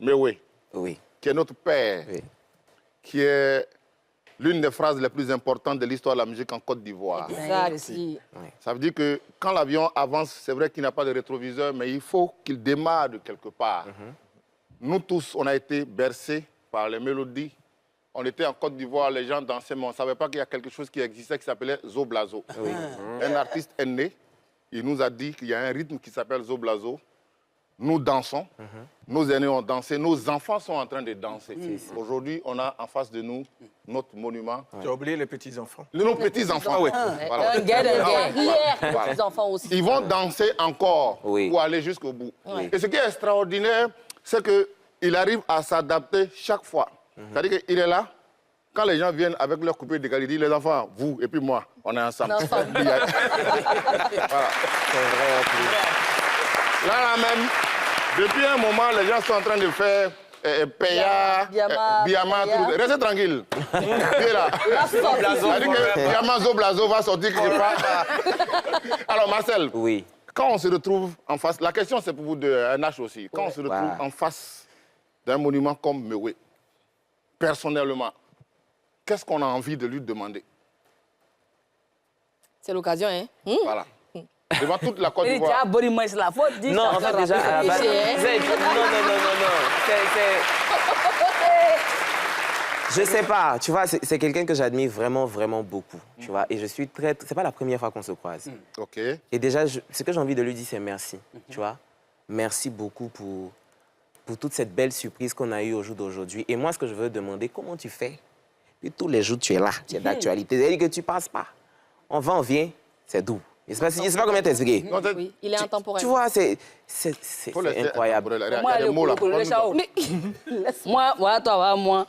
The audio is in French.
Mewe, Oui. qui est notre père, Oui. qui est l'une des phrases les plus importantes de l'histoire de la musique en Côte d'Ivoire. Exact. Ça veut dire que quand l'avion avance, c'est vrai qu'il n'a pas de rétroviseur, mais il faut qu'il démarre de quelque part. Nous tous, on a été bercés par les mélodies. On était en Côte d'Ivoire, les gens dansaient, mais on ne savait pas qu'il y a quelque chose qui existait qui s'appelait Zoblazo. Un artiste est né, il nous a dit qu'il y a un rythme qui s'appelle Zoblazo. Nous dansons, nos aînés ont dansé, nos enfants sont en train de danser. Aujourd'hui, on a en face de nous notre monument. Tu as oublié les petits-enfants. Nos petits-enfants, oui. Voilà. Hier, les enfants aussi. Ils vont danser encore Oui. pour aller jusqu'au bout. Et ce qui est extraordinaire, c'est qu'il arrive à s'adapter chaque fois. C'est-à-dire qu'il est là, quand les gens viennent avec leur coupé décalé, il dit, les enfants, vous et puis moi, on est ensemble. Voilà. Là même, depuis un moment, les gens sont en train de faire Peya, Biama, tout. Restez tranquille. Viens là. C'est-à-dire que Biama Zoblazo va sortir quelque part. Alors Marcel, Oui. quand on se retrouve en face, la question c'est pour vous deux, un H aussi, quand on se retrouve en face d'un monument comme Mewe, personnellement, qu'est-ce qu'on a envie de lui demander? C'est l'occasion, hein? Voilà. Devant toute la Côte d'Ivoire. Non, en fait, déjà, à la base... Non. Je sais pas, tu vois, c'est quelqu'un que j'admire vraiment, vraiment beaucoup, tu vois. Et je suis très... C'est pas la première fois qu'on se croise. OK. Et déjà, ce que j'ai envie de lui dire, c'est merci, tu vois. Merci beaucoup pour toute cette belle surprise qu'on a eue au jour d'aujourd'hui. Et moi, ce que je veux demander, comment tu fais? Puis tous les jours, tu es là, tu es d'actualité. C'est-à-dire que tu passes pas. On va, on vient, c'est doux. Je ne sais pas comment t'expliquer. Oui, il est intemporel. Tu vois, c'est incroyable. Moi, voilà, toi, moi.